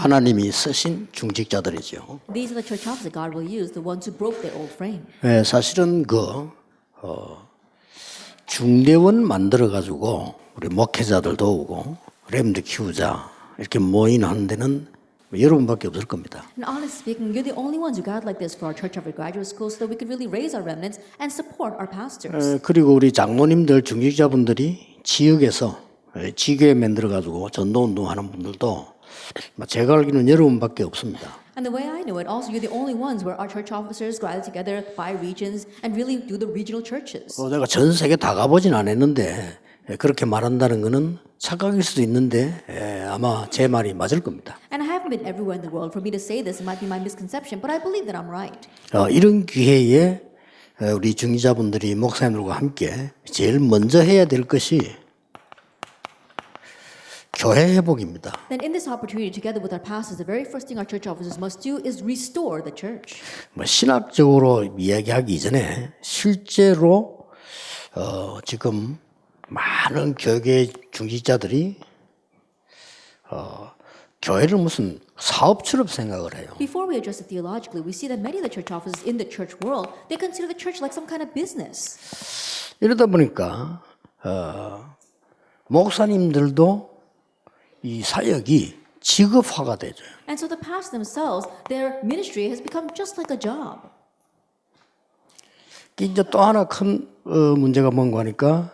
하나님이 쓰신 중직자들이죠. These are the church officers that God will use, the ones who broke their old frame. 예, 사실은 중대원 만들어 가지고 우리 목회자들 도우고 렘드 키우자 이렇게 모인하는 데는 여러분밖에 없을 겁니다. And honestly speaking, you're the only ones who got like this for our church of our graduate school, so that we could really raise our remnants and support our pastors. 그리고 우리 장로님들 중직자분들이 지역에서 지교회 만들어 가지고 전도 운동하는 분들도 제가 알기로는 여러분밖에 없습니다. And the way I know it, also you're the only ones where our church officers gather together by regions and really do the regional churches. 내가 전 세계 다 가보진 않았는데 그렇게 말한다는 거는 착각일 수도 있는데 아마 제 말이 맞을 겁니다. And I haven't been everywhere in the world. For me to say this, it might be my misconception, but I believe that I'm right. 이런 기회에 우리 중직자분들이 목사님들과 함께 제일 먼저 해야 될 것이 교회 회복입니다. Then in this opportunity, together with our pastors, the very first thing our church officers must do is restore the church. 신학적으로 이야기하기 이전에 실제로 지금 많은 교회 중직자들이 교회를 무슨 사업처럼 생각을 해요. Before we address it theologically, we see that many of the church officers in the church world, they consider the church like some kind of business. 이러다 보니까 목사님들도 이 사역이 직업화가 되죠. And so the pastors themselves, their ministry has become just like a job. 이제 또 하나 큰 문제가 뭔가 하니까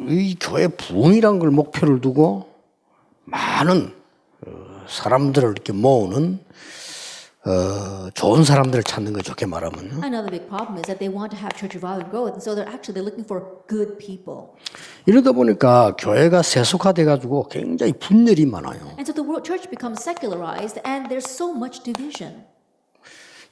이 교회 부흥이란 걸 목표를 두고 많은 사람들을 이렇게 모으는 좋은 사람들을 찾는 거 좋게 말하면. Another big problem is that they want to have church revival and growth, and so they're looking for good people. 이러다 보니까 교회가 세속화돼 가지고 굉장히 분열이 많아요. And so the world church becomes secularized, and there's so much division.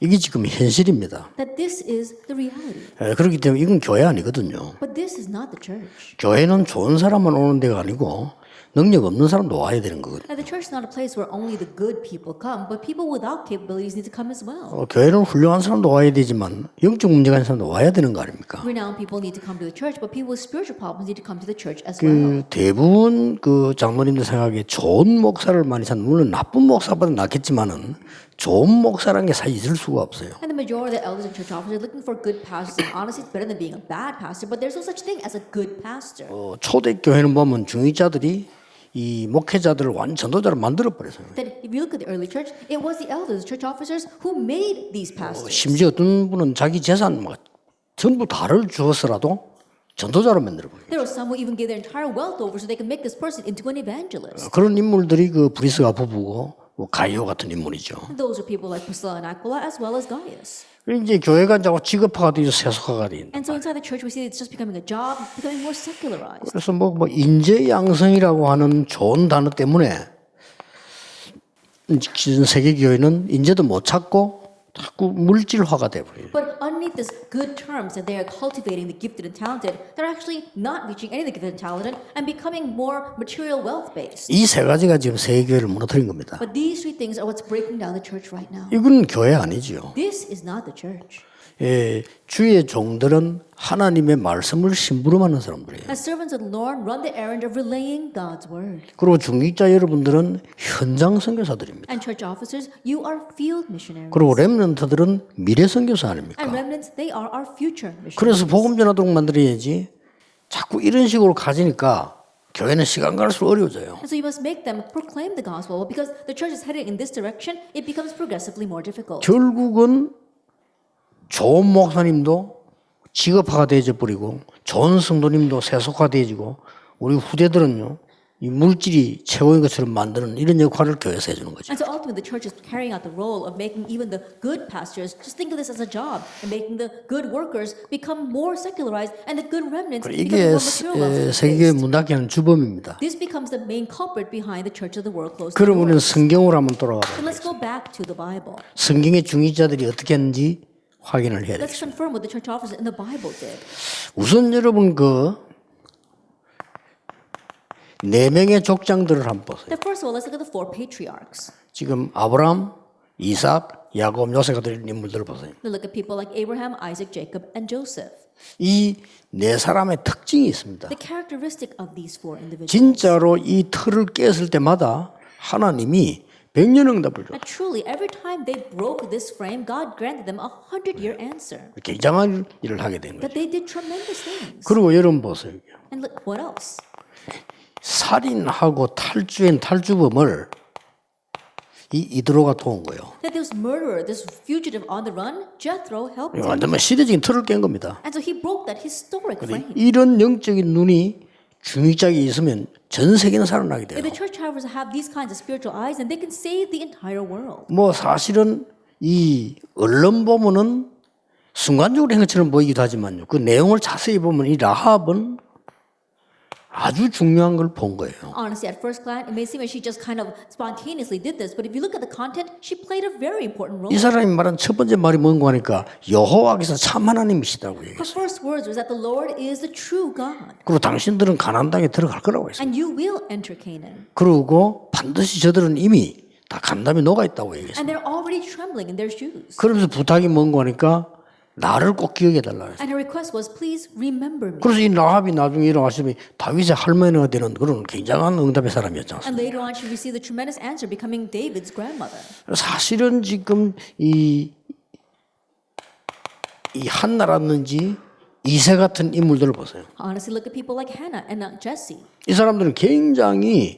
이게 지금 현실입니다. That this is the reality. 그렇기 때문에 이건 교회 아니거든요. But this is not the church. 교회는 좋은 사람만 오는 데가 아니고 능력 없는 사람도 와야 되는 거거든요. And the church is not a place where only the good people come, but people without capabilities need to come as well. 교회는 훌륭한 사람도 와야 되지만 영적 문제가 있는 사람도 와야 되는 거 아닙니까? Renowned people need to come to the church, but people with spiritual problems need to come to the church as well. 대부분 장로님들 생각에 좋은 목사를 많이 찾는, 물론 나쁜 목사보다 낫겠지만은 좋은 목사라는 게 사실 있을 수가 없어요. And the majority of the elders and church officers are looking for good pastors. And honestly, it's better than being a bad pastor, but there's no such thing as a good pastor. 초대교회는 보면 중직자들이 이 목회자들을 완전 전도자로 만들어 버렸어요. That if you look at the early church, it was the elders, church officers, who made these pastors. 심지어 어떤 분은 자기 재산 전부 다를 주었으라도 전도자로 만들어 버려요. There were some who even gave their entire wealth over so they could make this person into an evangelist. 그런 인물들이 브리스가 부부고 가이오 같은 인물이죠. And those are people like Priscilla and Aquila as well as Gaius. 이제 교회가 자꾸 직업화가 되죠, 세속화가 돼. And so inside the church we see it's just becoming a job, becoming more secularized. 그래서 인재 양성이라고 하는 좋은 단어 때문에 세계 교회는 인재도 못 찾고 자꾸 물질화가 돼 버려요. But underneath this good terms that they are cultivating the gifted and talented, they're actually not reaching any of the gifted and talented and becoming more material wealth based. 이 세 가지가 지금 세계 교회를 무너뜨린 겁니다. But these three things are what's breaking down the church right now. 이건 교회 아니지요. This is not the church. 주의 종들은 하나님의 말씀을 심부름하는 사람들이에요. As servants of the Lord, run the errand of relaying God's word. 그리고 중직자 여러분들은 현장 선교사들입니다. And church officers, you are field missionaries. 그리고 렘넌트들은 미래 선교사 아닙니까? And remnants, they are our future missionaries. 그래서 복음 전하도록 만들어야지. 자꾸 이런 식으로 가지니까 교회는 시간 갈수록 어려워져요. And so you must make them proclaim the gospel. Because the church is heading in this direction, it becomes progressively more difficult. 결국은 좋은 목사님도 직업화가 되어져 버리고 좋은 성도님도 세속화되어지고 우리 후대들은요 이 물질이 최고인 것처럼 만드는 이런 역할을 교회에서 해주는 거죠. And so ultimately the church is carrying out the role of making even the good pastors, just think of this as a job, and making the good workers become more secularized and the good remnants become 이게 more material 세계교회 based. 문 닫게 하는 주범입니다. This becomes the main culprit behind the church of the world closed 그럼 우리는 doors. 성경으로 한번 돌아가 봐요. And let's go back to the Bible. 성경의 중직자들이 어떻게 했는지 확인을 해야 돼요. Let's confirm what the church officers in the Bible did. 우선 여러분 네 명의 족장들을 한번 보세요. Then first of all, let's look at the four patriarchs. 지금 아브라함, 이삭, 야곱, 요셉 같은 인물들을 보세요. We look at people like Abraham, Isaac, Jacob, and Joseph. 이 네 사람의 특징이 있습니다. The characteristic of these four individuals. 진짜로 이 틀을 깼을 때마다 하나님이 100년 응답을 줘. And truly, every time they broke this frame, God granted them a 100-year answer. 굉장한 일을 하게 된 거예요. That they did tremendous things. 그리고 여러분 보세요. And look, what else? 살인하고 탈주한 탈주범을 이드로가 도운 거예요. That this murderer, this fugitive on the run, Jethro helped him. 완전 시대적인 틀을 깬 겁니다. And so he broke that historic frame. 이런 영적인 눈이 중직자에 있으면 전 세계는 살아나게 돼요. If the church havers have these kinds of spiritual eyes, then they can save the entire world. 뭐 사실은 이 언론 보면은 순간적으로 한 것처럼 보이기도 하지만요. 그 내용을 자세히 보면 이 라합은 아주 중요한 걸 본 거예요. Honestly, at first glance, it may seem like she just kind of spontaneously did this, but if you look at the content, she played a very important role. 이 사람이 말한 첫 번째 말이 뭔가 하니까 여호와께서 참 하나님이시다고 Her 얘기했어요. first words was that the Lord is the true God, 그리고 당신들은 가나안 땅에 들어갈 거라고 했어요. and you will enter Canaan. 그리고 반드시 저들은 이미 다 간담이 녹아 있다고 얘기했어요. And they're already trembling in their shoes. 그러면서 부탁이 뭔가 하니까 나를 꼭 기억해 달라 했어요. And her request was, please remember me. 그래서 이 라합이 나중에 일어나시면 다윗의 할머니가 되는 그런 굉장한 응답의 사람이었지 않습니까? And later on, she received the tremendous answer, becoming David's grandmother. 사실은 지금 이 한나라든지 이세 같은 인물들을 보세요. Honestly, look at people like Hannah and Jesse. 이 사람들은 굉장히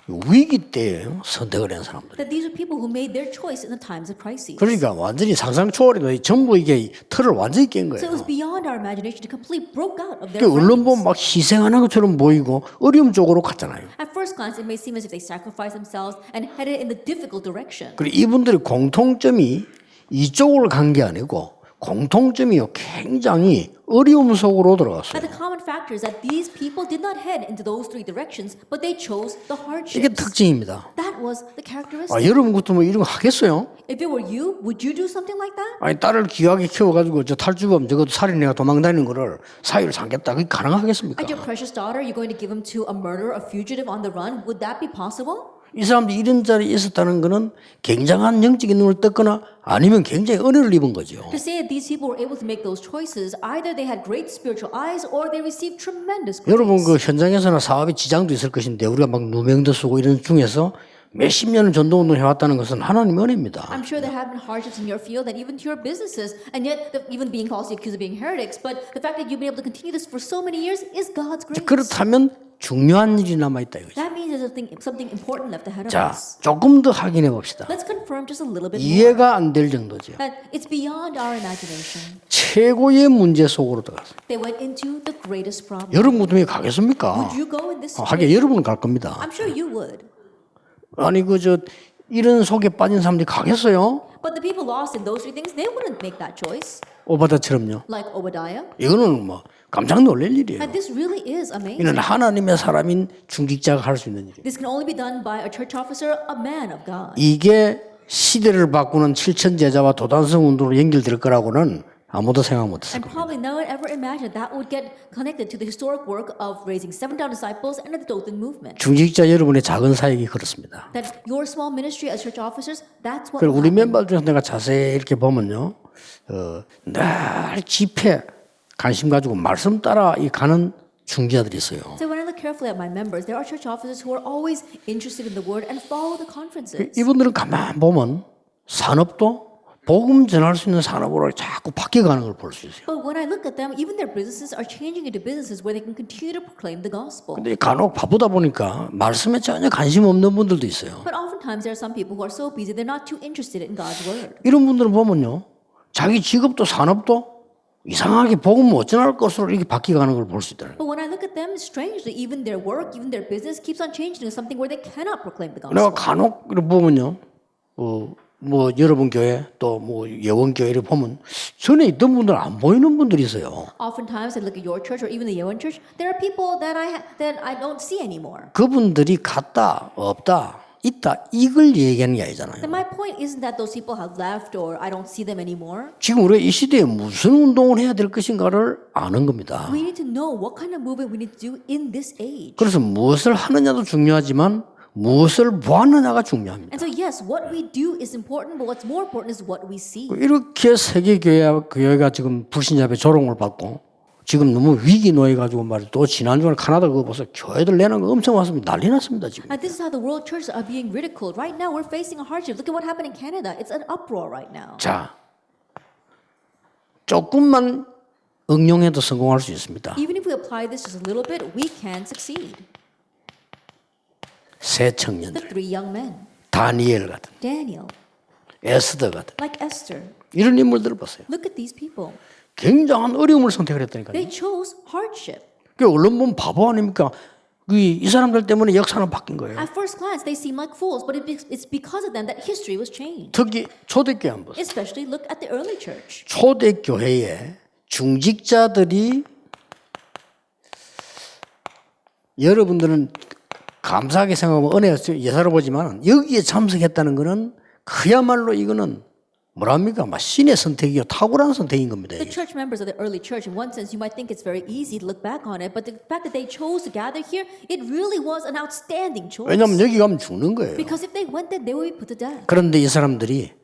위기 때 선택을 한 사람들. That these are people who made their choice in the times of crises. 그러니까 완전히 상상 초월이다. 전부 이게 틀을 완전히 깬 So it 거예요. was beyond our imagination to completely broke out of 그 their 언론 frames. 보면 막 희생하는 것처럼 보이고 어려움 쪽으로 갔잖아요. At first glance, it may seem as if they sacrificed themselves and headed in the difficult direction. 그리고 이분들의 공통점이 이쪽으로 간 게 아니고 공통점이요 굉장히 어려움 속으로 들어갔어요. And the common factor is that these people did not head into those three directions, but they chose the 이게 hardships. 특징입니다. That was the characteristic. 여러분 것도 뭐 이런 거 하겠어요? If it were you, would you do something like that? 아니 딸을 귀하게 키워가지고 저 탈주범 저것도 살인해가 도망다니는 거를 사유를 삼겠다. 그게 가능하겠습니까? And your precious daughter, you're going to give him to a murderer, a fugitive on the run? Would that be possible? 이 사람들이 이런 자리에 있었다는 것은 굉장한 영적인 눈을 떴거나 아니면 굉장히 은혜를 입은 거죠. To say that these people were able to make those choices, either they had great spiritual eyes or they received tremendous grace. 여러분 그 현장에서나 사업에 지장도 있을 것인데 우리가 막 누명도 쓰고 이런 중에서 몇십 년을 전도운동 해왔다는 것은 하나님의 은혜입니다. I'm sure there have been hardships in your field and even to your businesses, and yet even being falsely accused of being heretics, but the fact that you've been able to continue this for so many years is God's grace. 그렇다면 중요한 일이 남아있다 이거죠. That means there's something important left ahead of 자, us. 조금 더 확인해 봅시다. Let's confirm just a little bit more 이해가 안 될 정도죠. that it's beyond our imagination. 최고의 문제 속으로 들어갔어요. They went into the greatest problem. 여러분 무덤에 가겠습니까? Would you go in this 하긴 situation? 여러분은 갈 겁니다. I'm sure you would. 아니 이런 속에 빠진 사람들이 가겠어요? But the people lost in those three things, they wouldn't make that choice. 오바다처럼요. Like Obadiah. 이거는 뭐 깜짝 놀랄 일이에요. And this really is amazing. 이는 하나님의 사람인 중직자가 할 수 있는 일이에요. This can only be done by a church officer, a man of God. 이게 시대를 바꾸는 7천 제자와 도단성 운동으로 연결될 거라고는 아무도 생각 못했어요. And probably no one ever imagined that would get connected to the historic work of raising 7,000 disciples and the Dothan movement. 중직자 여러분의 작은 사역이 그렇습니다. That your small ministry as church officers, that's what 그리고 will 우리 happen. 멤버 중에서 내가 자세히 이렇게 보면요, 늘 집회 관심 가지고 말씀 따라 이 가는 중직자들이 있어요. So when I look carefully at my members, there are church officers who are always interested in the word and follow the conferences. 이분들은 가만 보면 산업도 복음 전할 수 있는 산업으로 자꾸 바뀌어가는 걸 볼 수 있어요. But when I look at them, even their businesses are changing into businesses where they can continue to proclaim the gospel. 근데 간혹 바쁘다 보니까 말씀에 전혀 관심 없는 분들도 있어요. But oftentimes there are some people who are so busy they're not too interested in God's word. 이런 분들을 보면요, 자기 직업도 산업도 이상하게 복음 못 전할 것으로 이렇게 바뀌어가는 걸 볼 수 있더라고요. But when I look at them, strangely, even their work, even their business keeps on changing to something where they cannot proclaim the 내가 gospel. 간혹 이렇게 보면요, 뭐 여러분 교회 또 뭐 예원 교회를 보면 전에 있던 분들 안 보이는 분들이 있어요. Oftentimes, I look at your church or even the Yeon church. There are people that I don't see anymore. 그분들이 갔다 없다 있다 이걸 얘기하는 게 아니잖아요. And my point isn't that those people have left or I don't see them anymore. 지금 우리가 이 시대에 무슨 운동을 해야 될 것인가를 아는 겁니다. We need to know what kind of movement we need to do in this age. 그래서 무엇을 하느냐도 중요하지만 무엇을 보았느냐가 중요합니다. And so, yes, what we do is important, but what's more important is what we see. 이렇게 세계 교회가 지금 불신자배 조롱을 받고 지금 너무 위기 놓여가지고 말이야. 또 지난주에 캐나다 그거 보세요. 교회들 내는 거 엄청 왔습니다. 난리 났습니다 지금. And this is how the world churches are being ridiculed. Right now, we're facing a hardship. Look at what happened in Canada. It's an uproar right now. 자, 조금만 응용해도 성공할 수 있습니다. Even if we apply this just a little bit, we can succeed. 세 The 청년들, three young men, 다니엘 같은, Daniel, 에스더 같은 like Esther. 이런 인물들을 보세요. Look at these people. 굉장한 어려움을 선택을 했다니까요. They chose hardship. 그 언론 보면 바보 아닙니까? 이 사람들 때문에 역사는 바뀐 거예요. At first glance, they seem like fools, but it's because of them that history was changed. 특히 초대교회 한번 보세요. Especially look at the early church. 초대교회에 중직자들이 여러분들은 감사하게 생각하면 은혜가 예사로 보지만 여기에 참석했다는 것은 그야말로 이거는 뭐랍니까? 막 신의 선택이요 탁월한 선택인 겁니다. The church members of the early church, in one sense, you might think it's very easy to look back on it, but the fact that they chose to gather here, it really was an outstanding choice. 왜냐하면 여기 가면 죽는 거예요. Because if they went there, they would be put to death. 그런데 이 사람들이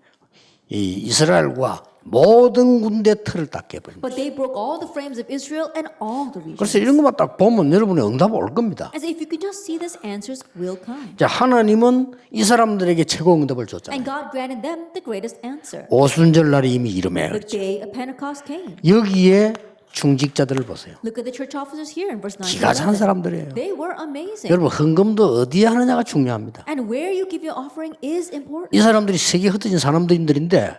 이 이스라엘과 모든 군대 틀을 딱 깨버립니다. But they broke all the frames of Israel and all the regions. 그래서 이런 것만 딱 보면 여러분의 응답이 올 겁니다. As if you could just see this, answers will come. 자, 하나님은 이 사람들에게 최고 응답을 줬잖아요. And God granted them the greatest answer. 오순절 날이 이미 이름에 The day of Pentecost came. 여기에 중직자들을 보세요. Look at the church officers here in verse 9. 기가 찬 사람들이에요. They were amazing. 여러분 헌금도 어디에 하느냐가 중요합니다. And where you give your offering is important. 이 사람들이 세계 흩어진 사람들인데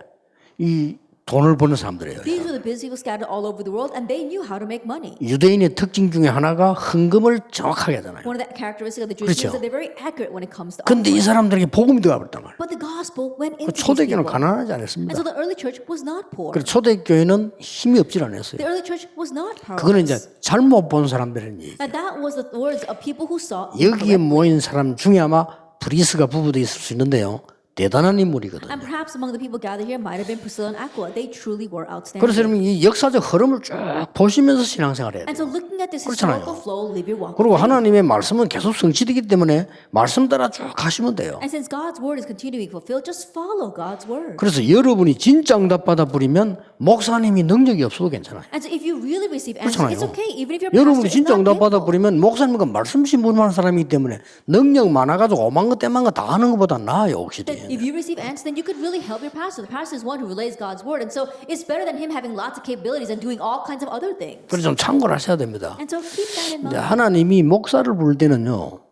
이 돈을 버는 사람들이에요. These were the busy people scattered all over the world, and they knew how to make money. 유대인의 특징 중에 하나가 헌금을 정확하게 하잖아요. One of the characteristics of the Jewish 그렇죠. is that they're very accurate when it comes to 근데 이 offering. 사람들에게 복음이 들어가 버렸단 말이에요. But the gospel went into these 초대교회는 people. 가난하지 And 않았습니다. so the early church was not poor. 그래서 초대교회는 힘이 없질 않았어요. The early church was not 그거는 이제 powerless. 잘못 본 사람들은 얘기. And that was the words of people who saw 여기에 incorrectly. 모인 사람 중에 아마 브리스가 부부도 있을 수 있는데요. 대단한 인물이거든요. And perhaps among the people gathered here might have been Priscilla and Aquila. They truly were outstanding. 그래서 여러분 이 역사적 흐름을 쭉 보시면서 신앙생활 해야 And 돼요. so looking at this 그렇잖아요. historical flow, live your walk. 그리고 하나님의 말씀은 계속 성취되기 때문에 말씀 따라 쭉 가시면 돼요. And since God's word is continuing to be fulfilled, just follow God's word. 그래서 여러분이 진짜 응답 받아 버리면 목사님이 능력이 없어도 괜찮아요. And so if you really receive answers, 그렇잖아요. it's okay. Even if your 여러분이 pastor is 진짜 not 응답 받아 capable. 버리면 목사님과 말씀 신분만 사람이기 때문에 능력 많아가지고 오만 거 떼만 거 다 하는 것보다 나아요. 혹시 That if you receive answers, then you could really help your pastor. The pastor is one who relays God's word, and so it's better than him having lots of capabilities and doing all kinds of other things. 그래서 좀 참고를 하셔야 됩니다. And so keep that in 이제 mind. 하나님이 목사를 부를 때는요.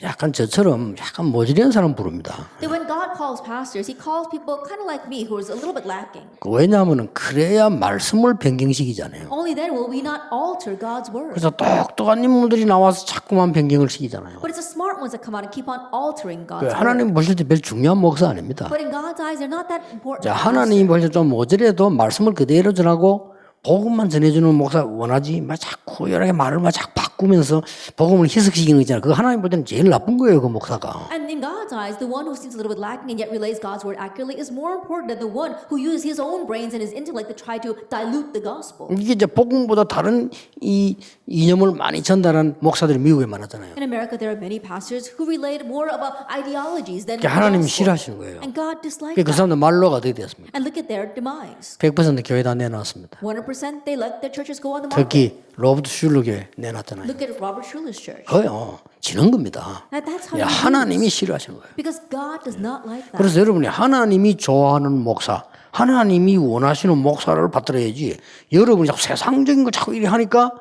약간 저처럼 약간 모질한 사람 부릅니다. That when God calls pastors, He calls people kind of like me who is a little bit lacking. 왜냐하면 그래야 말씀을 변경시키잖아요. Only then will we not alter God's word. 그래서 똑똑한 인물들이 나와서 자꾸만 변경을 시키잖아요. But it's the smart ones that come out and keep on altering God's word. 하나님 보실 때 별 중요한 목사 아닙니다. But in God's eyes, they're not that important. 자, 하나님이 보실 때 좀 모질해도 말씀을 그대로 전하고 복음만 전해주는 목사 원하지. 막 자꾸 여러 개 말을 막 자꾸 바꾸면서 복음을 희석시키는 거 있잖아요. 그거 하나님 볼 때는 제일 나쁜 거예요, 그 목사가. And in God's eyes, the one who seems a little bit lacking and yet relays God's word accurately is more important than the one who uses his own brains and his intellect to try to dilute the gospel. 이게 이제 복음보다 다른 이 이념을 많이 전달한 목사들이 미국에 많았잖아요. In America, there are many pastors who relate more about ideologies than the 하나님이 gospel. 싫어하시는 거예요. And God disliked 그 that. 사람들 말로가 어떻게 됐습니까? And look at their demise. 100% 교회 다 내놨습니다. 100% they let their churches go on the market. 특히 로버트 슐러 교회 내놨잖아요. Look at Robert Schuller's church. 그거요. 지는 겁니다. That's how 야, you 하나님이 lose. 싫어하시는 거예요. Because God does not like that. 그래서 여러분이 하나님이 좋아하는 목사, 하나님이 원하시는 목사를 받들어야지 여러분이 자꾸 세상적인 거 자꾸 이래 하니까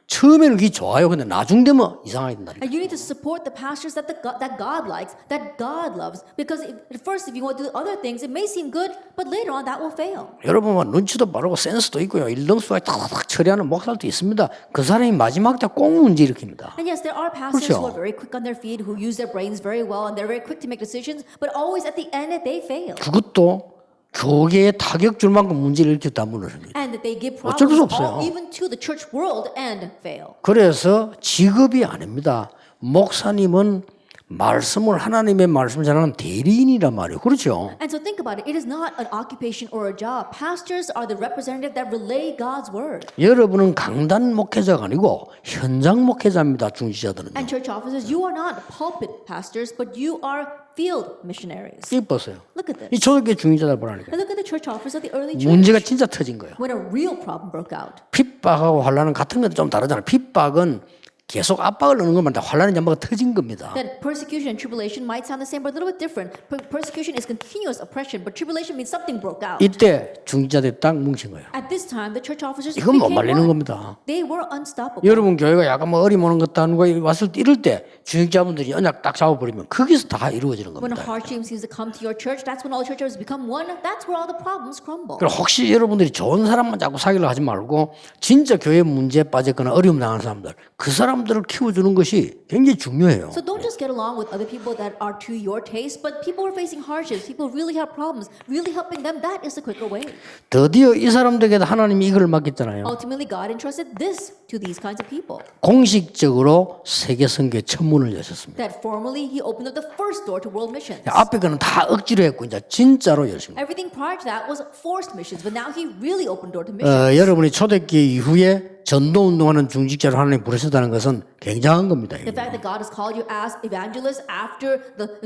처음에는 그게 좋아요. 근데 나중 되면 이상하게 된다니까. And you need to support the pastors that that God likes, that God loves. Because at first, if you want to do other things, it may seem good, but later on that will fail. 여러분은 눈치도 빠르고 센스도 있고요. 일등수가 탁탁 처리하는 목사도 있습니다. 그 사람이 마지막 때 꼭 문제 일으킵니다. And yes, there are pastors 그렇죠. who are very quick on their feet, who use their brains very well, and they're very quick to make decisions, but always at the end, they fail. 그것도 교계에 타격 줄 만큼 문제를 일으켰다 무너집니다. And that they give 어쩔 수 problems 없어요. even to the church world and fail. 그래서 직업이 아닙니다. 목사님은 말씀을 하나님의 말씀을 전하는 대리인이란 말이에요. 그렇죠? And so think about it. It is not an occupation or a job. Pastors are the representative that relay God's word. 여러분은 강단 목회자가 아니고 현장 목회자입니다. 중지자들은요. And church officers, you are not pulpit pastors, but you are field missionaries. 이 보세요. Look at 이 this. 초대교회 중지자들 보라니까. And look at the church officers of the early church. 문제가 진짜 터진 거예요. When a real problem broke out. 핍박 핍박하고 환란은 같은 건데 좀 다르잖아요. 핍박은 계속 압박을 넣는 것만 환란은 연마가 터진 겁니다. That persecution and tribulation might sound the same, but a little bit different. Persecution is continuous oppression, but tribulation means something broke out. 이때 중직자들이 딱 뭉친 거예요. At this time, the church officers 이건 못 became 말리는 one. 겁니다. They were unstoppable. 여러분 교회가 약간 뭐 어리모는 것도 아니고 왔을 때 이럴 때 중직자분들이 언약 딱 잡아버리면 거기서 다 이루어지는 When a 겁니다. hardship seems to come to your church, that's when all churches become one. That's where all the problems crumble. 그럼 혹시 여러분들이 좋은 사람만 자꾸 사귀려 하지 말고 진짜 교회 문제에 빠졌거나 어려움 당하는 사람들 그 사람들을 키워주는 것이 굉장히 중요해요. So don't just get along with other people that are to your taste, but people who are facing hardships, people who really have problems, really helping them, that is the quicker way. 드디어 이 사람들에게도 하나님이 이걸 맡겼잖아요. Ultimately, God entrusted this to these kinds of people. 공식적으로 세계 선교의 첫 문을 여셨습니다. That formally, He opened up the first door to world missions. 앞에 거는 다 억지로 했고 이제 진짜로 여신 거예요. Everything prior to that was forced missions, but now He really opened door to missions. 여러분이 초대기 이후에 전도 운동하는 중직자로 하나님 부르셨다는 것은 굉장한 겁니다. The fact that God has called you as evangelists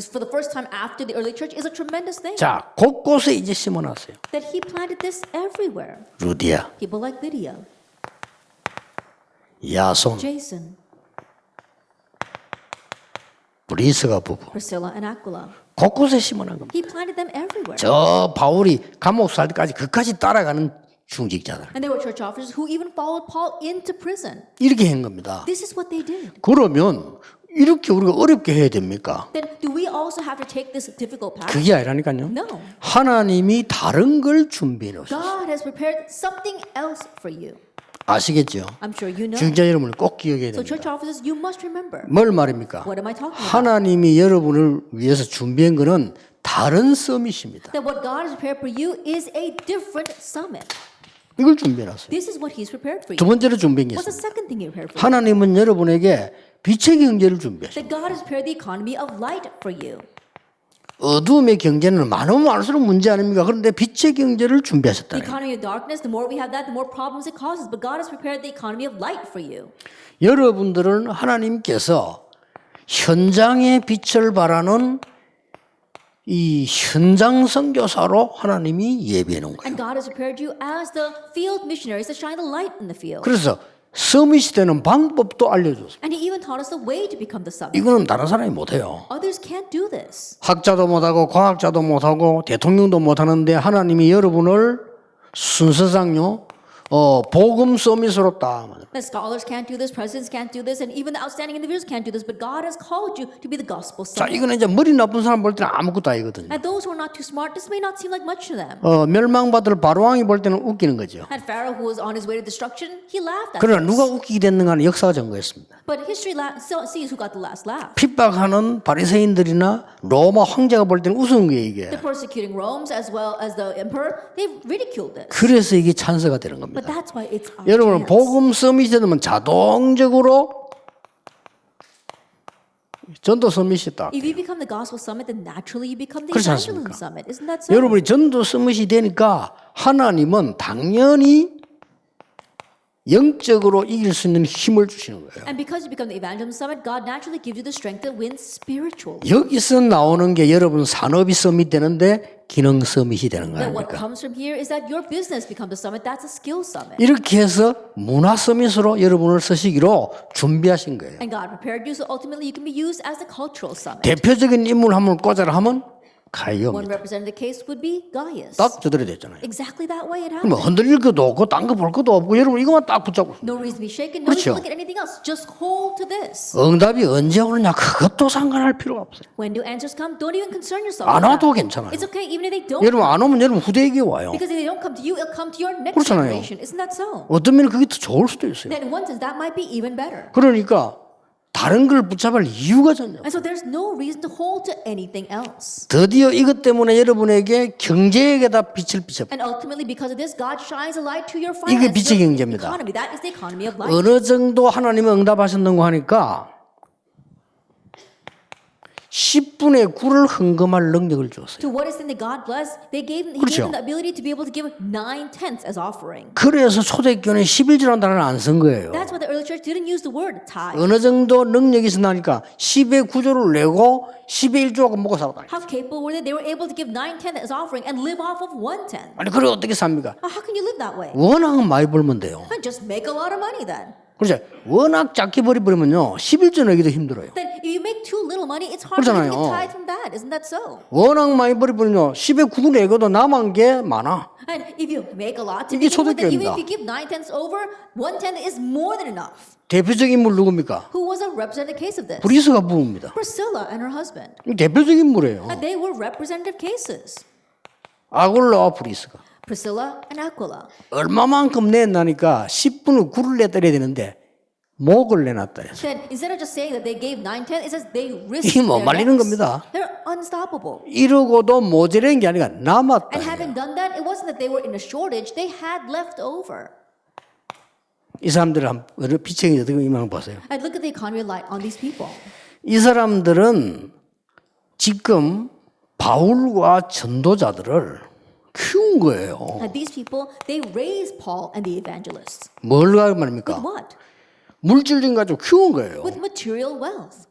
for the first time after the early church is a tremendous thing. 자, 곳곳에 이제 심어놨어요. That He planted this everywhere. 루디아, People like Lydia, 야손, Jason, 브리스가 부부 Priscilla, and Aquila. 곳곳에 심어놓은 겁니다. He planted them everywhere. 저 바울이 감옥 살 때까지 그까지 따라가는 중직자들 And there were church officers who even followed Paul into prison. 이렇게 한 겁니다. This is what they did. 그러면 이렇게 우리가 어렵게 해야 됩니까? Then do we also have to take this difficult path? 그게 아니라니까요. No. 하나님이 다른 걸 준비해 놓으셨어요. God has prepared something else for you. 아시겠죠? I'm sure you know. 중직자 여러분을 꼭 기억해야 So 됩니다. church officers, you must remember. 뭘 말입니까? What am I talking about? 하나님이 여러분을 위해서 준비한 것은 다른 서밋입니다. That what God has prepared for you is a different summit. 이걸 준비해놨어요. This is what He's prepared for 두 you. 번째로 준비한 게 What's the 있습니다. second thing He prepared for you? 하나님은 여러분에게 빛의 경제를 준비하셨어요. That God has prepared the economy of light for you. 어두움의 경제는 많으면 많을수록 문제 아닙니까? 그런데 빛의 경제를 The 준비하셨다는 거예요. economy of darkness, the more we have that, the more problems it causes. But God has prepared the economy of light for you. 여러분들은 하나님께서 현장의 빛을 발하는 이 현장 선교사로 하나님이 예비해 놓은 거예요. And God has prepared you as the field missionaries to shine the light in the field. 그래서 서밋이 되는 방법도 알려줬어요. And He even taught us the way to become the summit. 이거는 다른 사람이 못해요. Others can't do this. 학자도 못하고 과학자도 못하고 대통령도 못하는데 하나님이 여러분을 순서상요 복음 서밋으로 딱 만들어요. The scholars can't do this, presidents can't do this, and even the outstanding individuals can't do this. But God has called you to be the gospel 자, summit. 이거는 이제 머리 나쁜 사람 볼 때는 아무것도 아니거든요. And those who are not too smart, this may not seem like much to them. 멸망받을 바로왕이 볼 때는 웃기는 거죠. And Pharaoh, who was on his way to destruction, he laughed at 그러나 this. 누가 웃기게 됐는가는 역사가 증거했습니다. But history sees who got the last laugh. 핍박하는 바리새인들이나 로마 황제가 볼 때는 웃은 거예요 이게. The persecuting Rome's as well as the emperor, they ridiculed this. 그래서 이게 찬스가 되는 겁니다. But that's why it's our 여러분은 chance. 복음 서밋이 되면 자동적으로 전도 서밋이 딱. If you become the gospel summit, then naturally you become the 그렇지 evangelism 않습니까? summit. Isn't that so? 여러분이 전도 서밋이 되니까 하나님은 당연히 영적으로 이길 수 있는 힘을 주시는 거예요. And because you become the evangelism summit, God naturally gives you the strength to win spiritually. 여기서 나오는 게 여러분 산업이 서밋 되는데 기능 서밋이 되는 거 That what 아닙니까? comes from here is that your business becomes the summit. That's a skill summit. 이렇게 해서 문화 서밋으로 여러분을 쓰시기로 준비하신 거예요. And God prepared you so ultimately you can be used as the cultural summit. 대표적인 인물 한번 꽂아라 하면 One 가이오입니다. representative case would be Gaius. 딱 저대로 됐잖아요. Exactly that way it 그러면 happened. 흔들릴 것도 없고 딴 거 볼 것도 없고 여러분 이것만 딱 붙잡고 No reason to be shaken. No 그렇죠. reason to look at anything else. Just hold to this. 응답이 언제 오느냐 그것도 상관할 필요가 없어요. When do answers come? Don't even concern yourself. 안 with 와도 that. 괜찮아요. It's okay even if they don't. 여러분 안 오면 여러분 후대에게 와요. Because if they don't come to you, it'll come to your next 그렇잖아요. generation. Isn't that so? 어떤 면은 그게 더 좋을 수도 있어요. Then in one sense, that might be even better. 그러니까 다른 걸 붙잡을 이유가 전혀 없어요. And so there's no reason to hold to anything else. 드디어 이것 때문에 여러분에게 경제에게다 빛을 비춰. And ultimately, because of this, God shines a light to your 이게 finances. 빛의 your 경제입니다. economy. That is the economy of light. 어느 정도 하나님은 응답하셨는고 하니까 10분의 9를 헌금할 능력을 줬어요. To what extent did God bless? He gave 그렇죠. them the ability to be able to give 9/10 as offering. 그래서 초대교회는 11조라는 단어를 안 쓴 거예요. That's why the early church didn't use the word tithe. 어느 정도 능력이 있으니까 10의 9조를 내고 10의 1조하고 먹고 살았다. How capable were they? They were able to give 9/10 as offering and live off of 1/10. 아니 그래 어떻게 삽니까? How can you live that way? 워낙 많이 벌면 돼요. And just make a lot of money then. 그렇죠. 워낙 작게 버리면요 11조 내기도 힘들어요. Then if you make too little money, it's hard to 그렇잖아요. get tithe from that. Isn't that so? 워낙 많이 버리면요 10의 9 내고도 남은 게 많아. And if you make a lot to 이게 begin with, then 초대교회입니다. even if you give 9/10 over, 1/10 is more than enough. 대표적인 인물 누굽니까? Who was a representative case of this? 브리스가 부부입니다. Priscilla and her husband. 대표적인 인물이에요. And they were representative cases. 아굴라와 브리스가 Priscilla and Aquila. 얼마만큼 냈나니까 10분의 9를 내드려야 되는데 목을 내놨다 해서 Then instead of just saying that they gave 9/10, it says they risked 이게 못 their 말리는 necks. 겁니다. They're unstoppable. 이러고도 모자란 게 아니라 남았다. And having done that, it wasn't that they were in a shortage; they had left over. 이 사람들을 한 비책이 어떻게 이만 보세요. And look at the economy light on these people. 이 사람들은 지금 바울과 전도자들을 키운 거예요. And these people, they raised Paul and the evangelists. 뭘 With 말입니까? what? 물질적인 가지고 키운 거예요. With material wealth.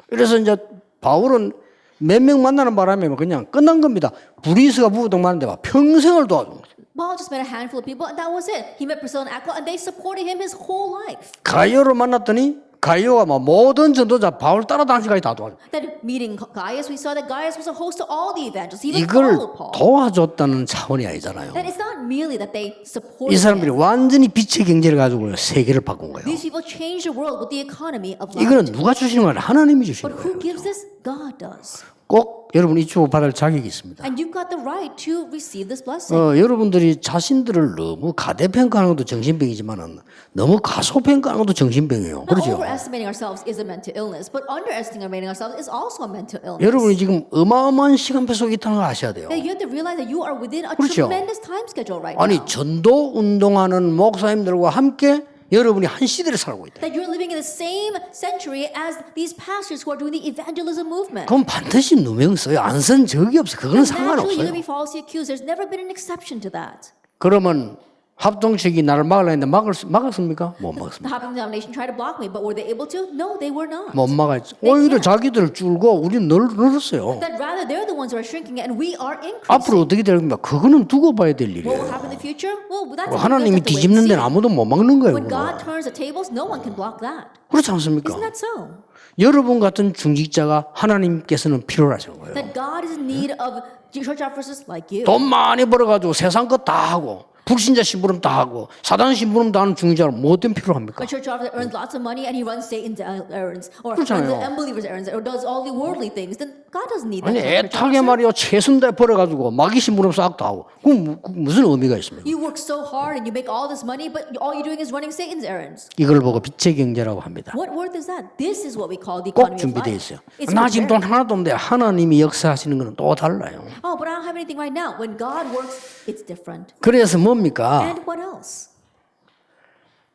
그래서 이제 바울은 몇 명 만나는 바람에 그냥 끝난 겁니다. 브리스가 부부동 많은데 막 평생을 도와준 거죠. Paul just met a handful of people, and that was it. He met Priscilla and Aquila, and they supported him his whole life. 가이오를 만났더니 가이오가 막 모든 전도자 바울 따라다니기까지 다 도와줘. That meeting Gaius, we saw that Gaius was a host to all the evangelists. He even 이걸 followed Paul. 도와줬다는 차원이 아니잖아요. That it's not merely that they 이 supported 사람들이 him. 완전히 빛의 경제를 가지고 세계를 바꾼 거예요. These people changed the world with the economy of light. 이거는 누가 주시는 거예요? 하나님이 주시는 But 거예요. who gives this? God does. 꼭 여러분 이 축복 받을 자격이 있습니다. And you've got the right to receive this blessing. 여러분들이 자신들을 너무 가대평가하는 것도 정신병이지만은 너무 가소평가하는 것도 정신병이에요. Not 그렇죠? overestimating ourselves is a mental illness, but underestimating ourselves is also a mental illness. 여러분이 지금 어마어마한 시간표 속에 있다는 걸 아셔야 돼요. That you have to realize that you are within a 그렇죠. tremendous time schedule right 아니 now. 전도 운동하는 목사님들과 함께 여러분이 한 시대를 살고 있다. That you're living in the same century as these pastors who are doing the evangelism movement. 그럼 반드시 누명 써요. 안 쓴 적이 없어. 그건 Naturally, you're 상관없어요. going to be falsely accused. There's never been an exception to that. 그러면 합동측이 나를 막으려 했는데 막았습니까? 못 막았습니다. The Happening denomination tried to block me, but were they able to? No, they were not. 못 막았지. 오히려 자기들 줄고 우리는 늘었어요. That rather they're the ones who are shrinking and we are increasing. 앞으로 어떻게 될 겁니까? 그거는 두고 봐야 될 What will 일이에요. happen in the future? Well, that's 하나님이 that's the way to 뒤집는 see 데는 it. 아무도 못 막는 거예요. When 그거. God turns the tables, no one can block that. 그렇지 않습니까? Isn't that so? 여러분 같은 중직자가 하나님께서는 필요하시는 거예요. That God is in need of church officers like you. 돈 많이 벌어가지고 세상 것 다 하고 불신자 심부름 다 하고 사단 심부름 다 하는 중직자를 뭐 때문에 필요합니까? A church officer earns lots of money and he runs Satan's errands, or runs 그렇잖아요. the unbelievers' errands, or does all the worldly things. Then God doesn't need that. 아니 kind of church 애타게 officer. 말이요 최선다해 벌어가지고 마귀 심부름 싹 다 하고 그럼 무슨 의미가 있습니까? You work so hard and you make all this money, but all you're doing is running Satan's errands. 이걸 보고 빛의 경제라고 합니다. What worth is that? This is what we call the 꼭 economy of 준비되어 life. 있어요. It's 나 지금 돈 prepared. 하나도 없는데 하나님이 역사하시는 거는 또 달라요. Oh, but I don't have anything right now. When God works, it's different. 그래서 뭡니까? And what else?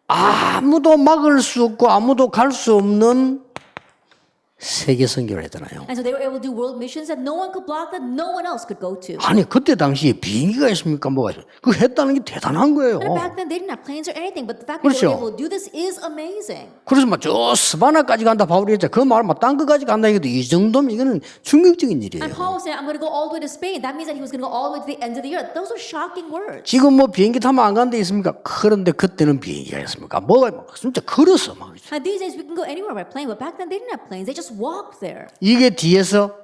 아무도 막을 수 없고 아무도 갈 수 없는 세계 선교를 했잖아요. And so they were able to do world missions that no one could block, that no one else could go to. 아니 그때 당시에 비행기가 있습니까? 뭐가 있어요? 그거 했다는 게 대단한 거예요. And back then they didn't have planes or anything, but the fact that they 그렇죠. were able to do this is amazing. 그래서 막 저 스바나까지 간다 바울이 했죠. 그 말 막 딴 거까지 간다 이것도 이 정도면 이거는 충격적인 일이에요. And Paul was saying, I'm going to go all the way to Spain. That means that he was going to go all the way to the ends of the earth. Those are shocking words. 지금 뭐 비행기 타면 안 가는 데 있습니까? 그런데 그때는 비행기가 있습니까? 뭐가 막 진짜 걸었어 막. And these days we can go anywhere by plane, but back then they didn't have planes. They just walked there. 이게 뒤에서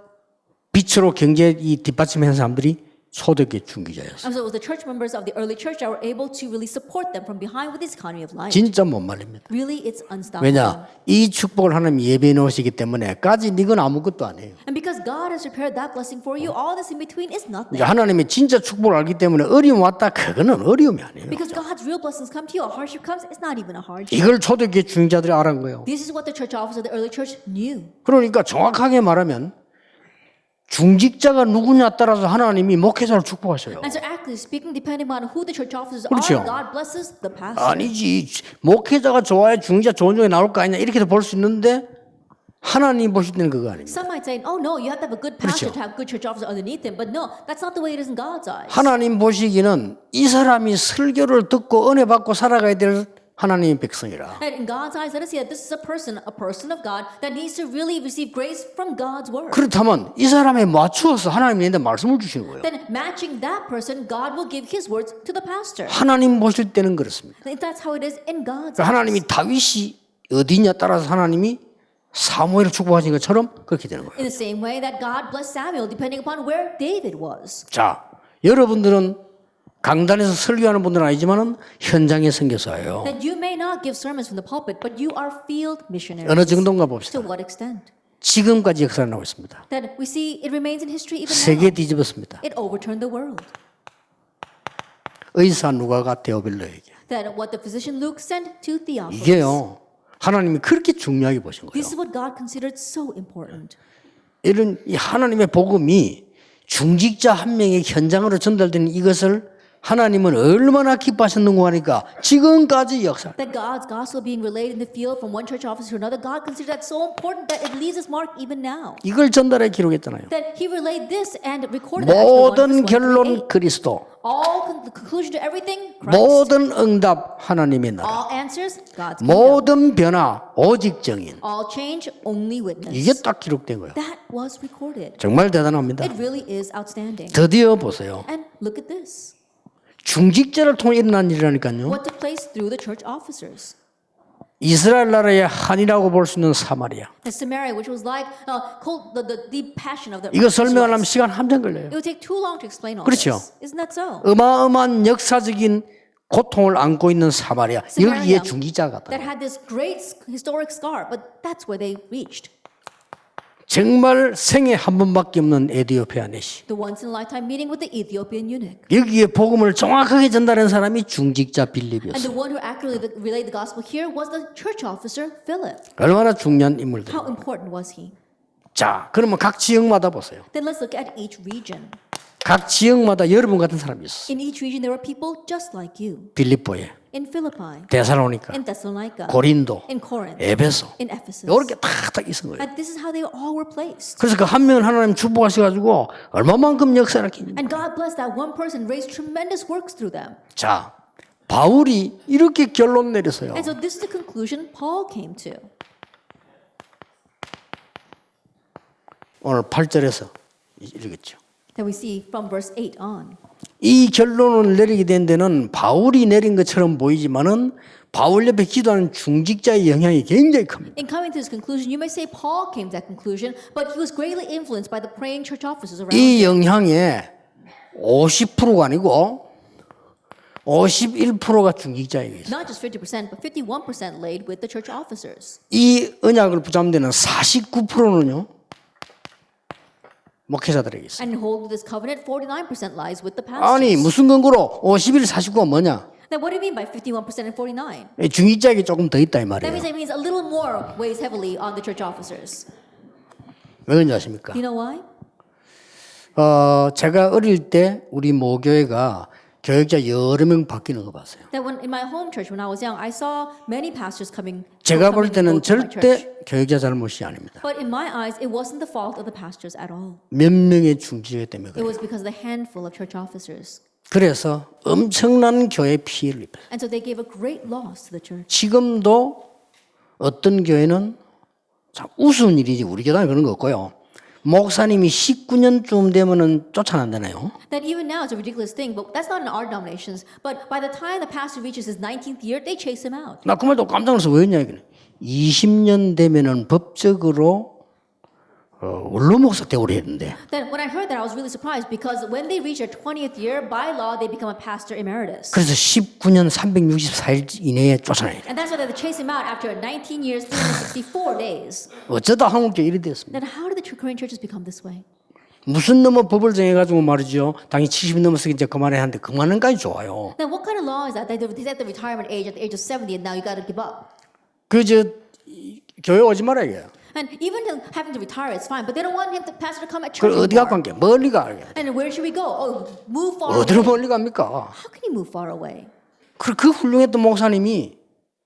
빛으로 경제 이 뒷받침하는 사람들이 초대교회 중기자였어요. And so it was the church members of the early church that were able to really support them from behind with this economy of life. 진짜 못 말립니다. Really, it's unstoppable. 왜냐? 이 축복을 하나님 예배해 놓으시기 때문에 까지 이건 아무것도 아니에요. And because God has prepared that blessing for you, all this in between is nothing. 이제 하나님의 진짜 축복을 알기 때문에 어려움 왔다 그거는 어려움이 아니에요. Because God's real blessings come to you, a hardship comes, it's not even a hardship. 이걸 초대교회 중자들이 알은 거예요. This is what the church officers of the early church knew. 그러니까 정확하게 말하면 중직자가 누구냐에 따라서 하나님이 목회자를 축복하셔요. And so actually speaking, depending on who the church officers 그렇죠. are, God blesses the pastor. 아니지 목회자가 좋아야 중직자 좋은 중에 나올 거 아니냐 이렇게도 볼 수 있는데 하나님 보실 때는 그거 아닙니다. Some might say, oh no, you have to have a good pastor 그렇죠. to have good church officers underneath him. But no, that's not the way it is in God's eyes. 하나님 보시기는 이 사람이 설교를 듣고 은혜 받고 살아가야 될 하나님의 백성이라. And in God's eyes, let us see that this is a person of God that needs to really receive grace from God's word. 그렇다면 이 사람에 맞추어서 하나님이 얘한테 말씀을 주시는 거예요. Then matching that person, God will give his words to the pastor. 하나님 보실 때는 그렇습니다. That's how it is in God's 그러니까 eyes. 하나님이 다윗이 어디냐 따라서 하나님이 사무엘을 축복하신 것처럼 그렇게 되는 거예요. In the same way that God blessed Samuel depending upon where David was. 자, 여러분들은 강단에서 설교하는 분들은 아니지만은 현장의 선교사예요. That you may not give sermons from the pulpit, but you are field missionaries. 어느 정도인가 봅시다. To what extent? 지금까지 역사를 나오고 있습니다. That we see it remains in history even 세계 now. 뒤집었습니다. It overturned the world. 의사 누가가 데오빌로에게. That what the physician Luke sent to Theophilus. 이게요. 하나님이 그렇게 중요하게 보신 거예요. This is what God considered so important. 이런 이 하나님의 복음이 중직자 한 명의 현장으로 전달되는 이것을 하나님은 얼마나 기뻐하셨는고 하니까 지금까지 역사. That God's gospel being relayed in the field from one church office to another, God considered that so important that it leaves its mark even now. 이걸 전달해 기록했잖아요. That He relayed this and recorded that actually 모든 1 결론 verse 1 그리스도, the conclusion to everything, Christ. 모든 응답 하나님의 나라, All answers, God's kingdom. 모든 변화 오직 정인. All change, only witness. 이게 딱 기록된 거예요. That was recorded. 정말 대단합니다. It really is outstanding. 드디어 보세요. And look at this. 중직자를 통해 일어난 일이라니까요. What took place through the church officers. 이스라엘 나라의 한이라고 볼 수 있는 사마리아. And Samaria, which was like called the passion of the 이거 설명하려면 Israelites. 시간 한참 걸려요. It would take too long to explain all 그렇죠. this. Isn't that so? 어마어마한 역사적인 고통을 안고 있는 사마리아. 여기에 중직자가 That 갔다. had this great historic scar, but that's where they reached. 정말 생애 한 번밖에 없는 에디오피아 내시. The once in a lifetime meeting with the Ethiopian eunuch. 여기에 복음을 정확하게 전달한 사람이 중직자 And 빌립이었어요. the one who accurately relayed the gospel here was the church officer Philip. 얼마나 중요한 인물들. How important was he? 자, 그러면 각 지역마다 보세요. Then let's look at each region. 각 지역마다 여러분 같은 사람이 있었어요. In each region there were people just like you. 빌립보에, In Philippi, 데살로니가, in Thessalonica, 고린도, in Corinth, 에베소. in Ephesus. 이렇게 탁탁 있은 거예요. And this is how they all were placed. 그래서 그 한 명을 하나님 축복하셔가지고 얼마만큼 역사를 했겠냐. And God blessed that one person, raised tremendous works through them. 자, 바울이 이렇게 결론 내렸어요. And so this is the conclusion Paul came to. 오늘 8절에서 읽었죠. That we see from verse 8 on. 이 결론을 내리게 된 데는 바울이 내린 것처럼 보이지만은 바울 옆에 기도하는 중직자의 영향이 굉장히 큽니다. In coming to this conclusion, you may say Paul came to that conclusion, but he was greatly influenced by the praying church officers around 이 him. 영향의 50%가 아니고 51%가 중직자에게 있어요. Not just 50%, but 51% laid with the church officers. 이 언약을 붙잡는 데는 49%는요. 목회자들에게 있어요. And hold this covenant, 49% lies with the 아니 pastors. 무슨 근거로 51, 49가 뭐냐? Now, what do you mean by 51% and 49? 중직자에게 조금 더 있다 이 That 말이에요. means it means a little more weighs heavily on the church officers. 왜 그런지 아십니까? You know why? 제가 어릴 때 우리 모교회가 교역자 여러 명 바뀌는 거 봤어요. That when in my home church when I was young, I saw many pastors coming. 제가 볼 coming to 때는 go to my church. 절대 교역자 잘못이 아닙니다. But in my eyes, it wasn't the fault of the pastors at all. 몇 명의 중직자 때문에 It 그래요. was because of the handful of church officers. 그래서 엄청난 교회 피해를 입혀요. And so they gave a great loss to the church. 지금도 어떤 교회는 참 우스운 일이지 우리 교단은 그런 거 없고요. 목사님이 19년쯤 되면은 쫓아난다네요. That even now it's a ridiculous thing, but that's not in our denominations. But by the time the pastor reaches his 19th year, they chase him out. 나 그 말도 깜짝 놀라서 왜였냐 이거는. 20년 되면은 법적으로 원로 목사 대우를 했는데 Then when I heard that, I was really surprised because when they reach their 20th year, by law, they become a pastor emeritus. 그래서 19년 364일 이내에 쫓아내야 돼. And that's why they chase him out after 19 years, 364 days. 어쩌다 한국교회 이리 됐습니다. Then how did the Korean churches become this way? 무슨 놈의 법을 정해가지고 말이죠. 당연히 70 넘어서 이제 그만해야 하는데 그만은까지 좋아요. Then what kind of law is that? They set the retirement age at the age of 70 and now you got to give up. 교회 오지 말아야 해요. And even having to retire is fine, but they don't want him, the pastor, to come at 그 church 어디 가고 anymore. 한 게 멀리 가야 돼. And where should we go? Oh, move far 어디로 away. 멀리 갑니까? How can you move far away? 그 훌륭했던 목사님이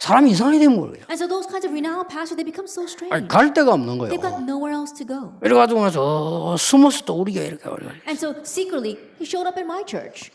사람이 이상하게 되는 거예요. And so those kinds of renowned pastors, they become so strange. 아니, 갈 데가 없는 거예요. They've got nowhere else to go. 이래가지고 나서 숨어서 또 우리가 이렇게 And so secretly, he showed up in my church.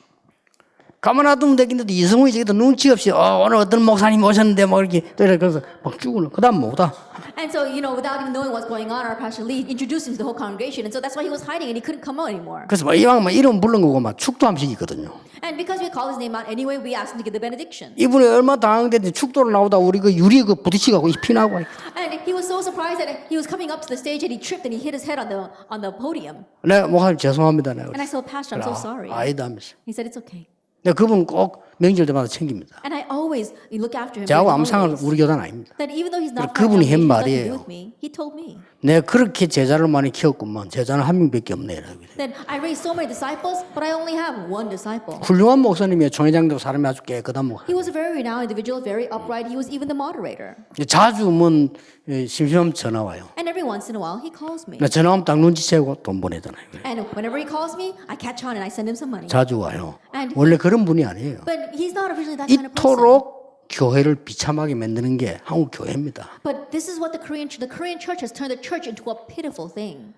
가만 놔두면 되겠는데 이성훈이 저기도 눈치 없이 오늘 어떤 목사님 오셨는데 막 이렇게 또 이렇게 그래서 막 죽으는 그다음 뭐다. And so, without even knowing what's going on, our pastor Lee introduced him to the whole congregation. And so that's why he was hiding and he couldn't come out anymore. 그래서 막 이왕 막 이름 부른 거고 막 축도 한 시키거든요. And because we called his name out anyway, we asked him to give the benediction. 이분이 얼마나 당황됐는지 축도를 나오다 우리 그 유리 그 부딪히고 피나고. And he was so surprised that he was coming up to the stage and he tripped and he hit his head on the podium. 내가 목사님 죄송합니다. 내가 And I said, Pastor, I'm so sorry. 아니다 하면서. He said, it's okay. 내가 그분 꼭 명절 때마다 챙깁니다. And I always look after him. 저하고 during 아무 the 상관 holidays. 우리 교단 아닙니다. That even though he's not 그분이 한 part of the 말이에요. with me, he told me 내가 그렇게 제자를 많이 키웠구만. 제자는 한 명밖에 없네. that I raised so many disciples, but I only have one disciple. 훌륭한 목사님이에요. 총회장도 사람이 아주 깨끗한 목사. He was a very renowned individual, very upright. He was even the moderator. 자주 뭐 심심하면 전화 와요. And every once in a while, he calls me. 나 전화 오면 딱 눈치채고 돈 보내잖아요. And whenever he calls me, I catch on and I send him some money. 자주 와요. And 원래 그런 분이 아니에요. But he's not originally that kind of person. 이토록 교회를 비참하게 만드는 게 한국 교회입니다. But this is what the Korean church has turned the church into a pitiful thing.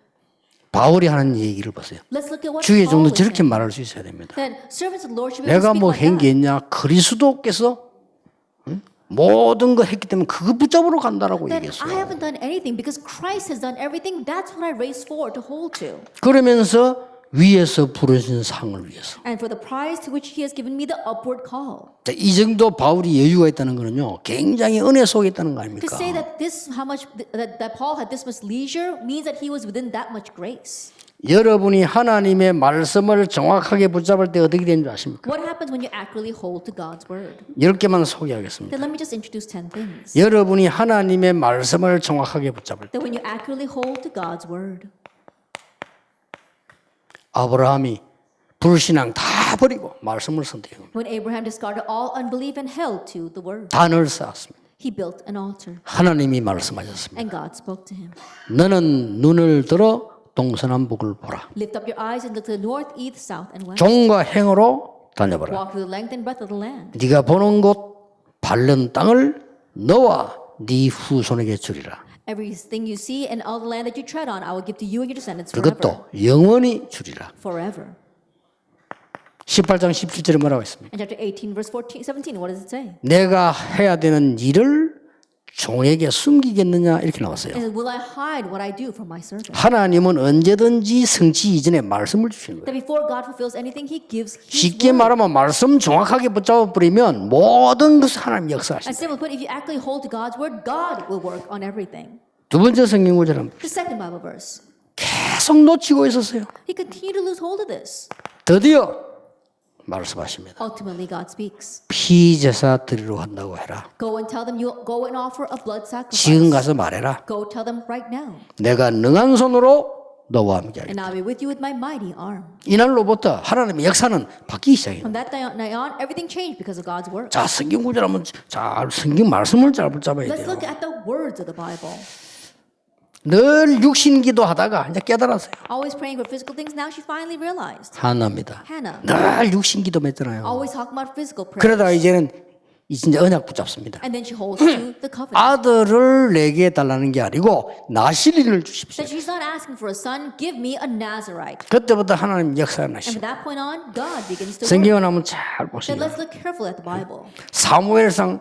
바울이 하는 얘기를 보세요. Let's look at what 주의 Paul 종도 was 저렇게 saying. 말할 수 있어야 됩니다. That servants of the Lord should be able 내가 to 뭐 speak 한 like 게 that. 있냐? 그리스도께서 모든 거 했기 때문에 그거 붙잡으러 간다라고 That I 얘기했어요. haven't done anything because Christ has done everything. That's what I raised for to hold to. 그러면서 위에서 부르신 상을 위해서. And for the prize to which He has given me the upward call. 자, 이 정도 바울이 여유가 있다는 거는요, 굉장히 은혜 속에 있다는 거 To 아닙니까? say that how much that Paul had this much leisure means that he was within that much grace. 여러분이 하나님의 말씀을 정확하게 붙잡을 때 어떻게 되는 줄 아십니까? What happens when you accurately hold to God's word? 10개만 소개하겠습니다. Then let me just introduce 10 things. 여러분이 하나님의 말씀을 정확하게 붙잡을 때 That when you accurately hold to God's word. 아브라함이 불신앙 다 버리고 말씀을 선택해요. When Abraham discarded all unbelief and held to the word. 단을 쌓았습니다. He built an altar. 하나님이 말씀하셨습니다. And God spoke to him. 너는 눈을 들어 동서남북을 보라. Lift up your eyes and look to the north, east, south, and west. 종과 행으로 다녀보라. Walk through the length and breadth of the land. 네가 보는 곳 밟는 땅을 너와 네 후손에게 주리라. Everything you see and all the land that you tread on, I will give to you and your descendants forever. 그것도 영원히 주리라. Forever. 18장 17절에 뭐라고 했습니까? And chapter 18, verse 17, what does it say? 내가 해야 되는 일을 종에게 숨기겠느냐 이렇게 나왔어요. It says, will I hide what I do from my servant? 하나님은 언제든지 성취 이전에 말씀을 주시는 거예요. That before God fulfills anything, He gives His 쉽게 word. 말하면 말씀 정확하게 붙잡아 버리면 모든 것을 하나님 And 역사하신다. simply put, if you actually hold to God's word, God will work on everything. 두 번째 성경 구절은 The second Bible verse. 계속 놓치고 있었어요. He continued to lose hold of this. 드디어 말씀하십니다. Ultimately, God speaks. 피제사 드리러 한다고 해라. Go and tell them you go and offer a blood 지금 sacrifice. 가서 말해라. Go tell them right now. 내가 능한 손으로 너와 함께 하겠다. And I'll be with you with my mighty arm. 이날로부터 하나님의 역사는 바뀌기 시작해요. From that night on, everything changed because of God's word. 자, 성경 구절 한번 잘 성경 말씀을 잘 붙잡아야 Let's 돼요. look at the words of the Bible. 늘 육신 기도하다가 이제 깨달았어요. Always praying for physical things. Now she finally realized. 하나입니다. Hannah. 늘 육신 기도했잖아요. Always talking about physical prayer. 그러다가 이제는 진짜 언약 붙잡습니다. And then she holds to the covenant. 아들을 내게 해달라는 게 아니고 나시린을 주십시오. That she's not asking for a son. Give me a Nazarite. 그때부터 하나님 역사가 And 나시고 from that point on, God begins to work. 성경을 한번 잘 Then 보시면 let's look carefully at the Bible. 사무엘상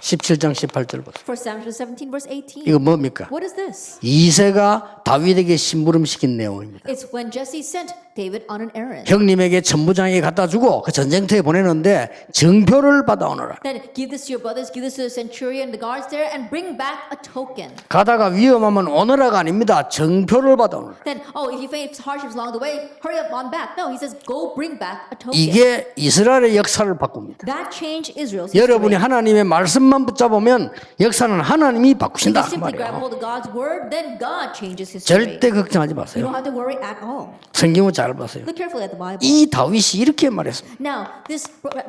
17장 18절 보세요. 1 Samuel 17, verse 18. 이거 뭡니까? What is this? 이새가 다윗에게 심부름시킨 내용입니다. It's when Jesse sent David on an errand. 형님에게 전부장에게 갖다 주고 그 전쟁터에 보내는데 정표를 받아오너라. Then give this to your brothers, give this to the centurion, the guards there, and bring back a token. 가다가 위험하면 오너라가 아닙니다. 정표를 받아오너라. Then, if you face hardships along the way, hurry up on back. No, he says, go bring back a token. 이게 이스라엘의 역사를 바꿉니다. That changed Israel's 여러분이 history. 하나님의 말씀만 붙잡으면 역사는 하나님이 If 바꾸신다 you 그 simply grab 말이에요. hold of God's word, then God changes history. 절대 걱정하지 You 마세요. don't have to worry at all. 성경을 잘 보세요. Look carefully at the Bible. 이 다윗이 이렇게 말했습니다. Now,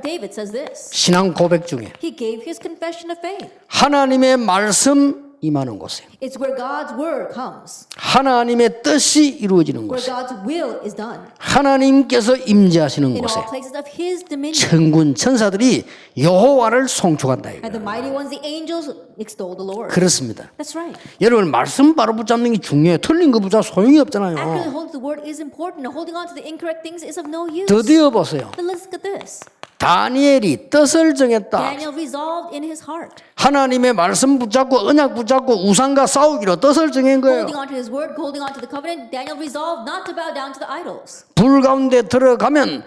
David says this. 신앙 고백 중에 He gave his confession of faith. 하나님의 말씀 임하는 곳에 It's where God's word comes, 하나님의 뜻이 이루어지는 where 곳에 God's will is done. 하나님께서 임재하시는 In 곳에 all places of His dominion. 천군 천사들이 여호와를 송축한다 And 이거예요. the mighty ones, the angels, extol the Lord. 그렇습니다. That's right. 여러분 말씀 바로 붙잡는 게 중요해요. 틀린 거 붙잡아 소용이 없잖아요. Accurately holding the word is important. Holding on to the incorrect things is of no use. 드디어 보세요. But let's look at this. 다니엘이 뜻을 정했다. Daniel resolved in his heart, 하나님의 말씀 붙잡고 언약 붙잡고 우상과 싸우기로 뜻을 정한 거예요. holding on to his word, holding on to the covenant. Daniel resolved not to bow down to the idols. 불 가운데 들어가면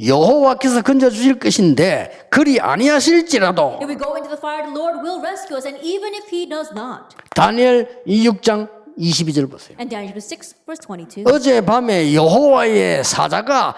여호와께서 건져 주실 것인데 그리 아니하실지라도 If we go into the fire, the Lord will rescue us. And even if He does not. 다니엘 6장 22절 보세요. And Daniel 6, verse 22. 어젯밤에 여호와의 사자가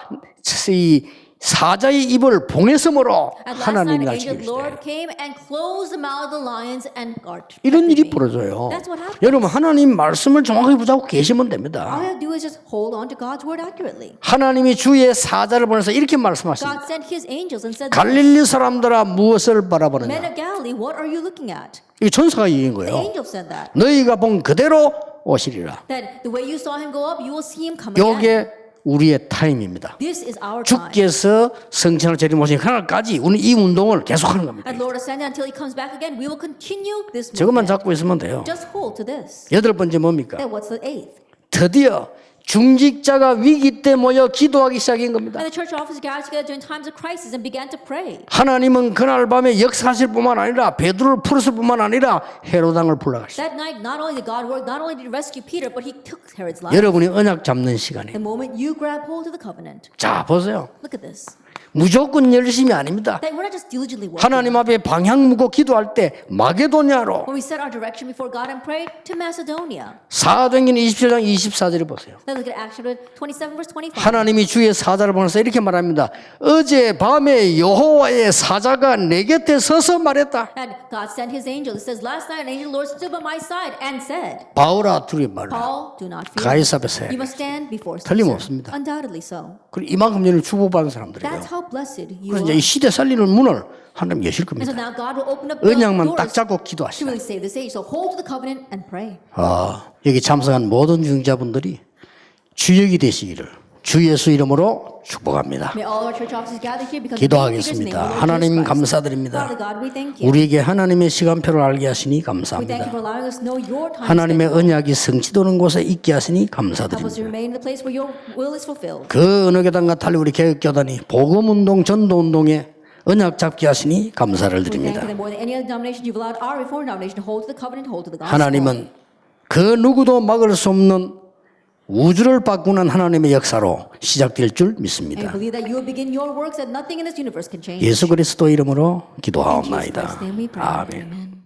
이 사자의 입을 봉해섬으로 And last night, 하나님이 an angel of the 가르치시되 Lord came and closed the mouth of the lions and guarded 이런 일이 me. 벌어져요. That's what happened. 여러분 하나님 말씀을 정확하게 붙잡고 계시면 됩니다. All you have to do is just hold on to God's word accurately. 하나님이 주의 사자를 보내서 이렇게 말씀하십니다. God sent His angels and said, 갈릴리 사람들아 무엇을 Men 바라보느냐? of Galilee, what are you looking at? 이 천사가 얘기한 The 거예요. angel said that. 너희가 본 그대로 오시리라. That the way you saw Him go up, you will see Him come again. 요게 우리의 타임입니다. This is our time. 주께서 성천을 재림오신 그날까지 우리는 이 운동을 계속하는 겁니다. And Lord ascended until He comes back again. We will continue this 저것만 movement. 잡고 있으면 돼요. Just hold to this. 여덟 번째 뭡니까? Then what's the eighth? 드디어 중직자가 위기 때 모여 기도하기 시작한 겁니다. And the church officers gathered together during times of crisis and began to pray. 하나님은 그날 밤에 역사하실 뿐만 아니라 베드로를 풀었을 뿐만 아니라 헤로당을 불러가시죠. That night, not only did God work, not only did He rescue Peter, but He took Herod's life. 여러분이 언약 잡는 시간에 The moment you grab hold of the covenant, 자 보세요. look at this. 무조건 열심이 아닙니다. That we're not just diligently working. 하나님 앞에 방향 묻고 기도할 때 마게도냐로 When we set our direction before God and prayed to Macedonia. 사도행전 27장 24절을 보세요. Let's look at Acts chapter 27, verse 25. 하나님이 주의 사자를 보내서 이렇게 말합니다. 어제 밤에 여호와의 사자가 내 곁에 서서 말했다. And God sent His angel. It says, last night an angel of the Lord stood by my side and said, 바울아 두려워 말라. Paul, do not fear. 가이사 앞에서 You must stand before 틀림없습니다. Caesar. Undoubtedly so. 그리고 이만큼 전을 축복받은 사람들이에요. That's how blessed you 그래서 이제 are. 이 시대 살리는 문을 하나님 여실 And so 겁니다. now God will open up the 언약만 딱 doors 잡고 to 기도하시라. really save this age. So hold to the covenant and pray. 여기 참석한 모든 중자분들이 주역이 되시기를 주 예수 이름으로 축복합니다. May all our church officers gather here because of the figures in the name 기도하겠습니다. of the Lord 하나님 Jesus Christ. 감사드립니다. Father God, we thank you. 우리에게 하나님의 시간표를 알게 하시니 We thank you 감사합니다. for allowing us to know your time 하나님의 schedule. 언약이 성취되는 곳에 있게 하시니 Help us to 감사드립니다. remain in the place where your will is fulfilled. 그 어느 교단과 달리 우리 개혁교단이 복음운동 전도운동에 언약 잡게 하시니 감사를 We thank you 드립니다. that more than any other denomination, you've allowed our Reformed denomination to hold to the covenant, hold to the gospel. 하나님은 그 누구도 막을 수 없는 우주를 바꾸는 하나님의 역사로 시작될 줄 And we 믿습니다. believe that you will begin your works that nothing in this universe can change. 예수 그리스도 이름으로 In Jesus 기도하옵나이다. Christ's name we pray. 아멘. Amen.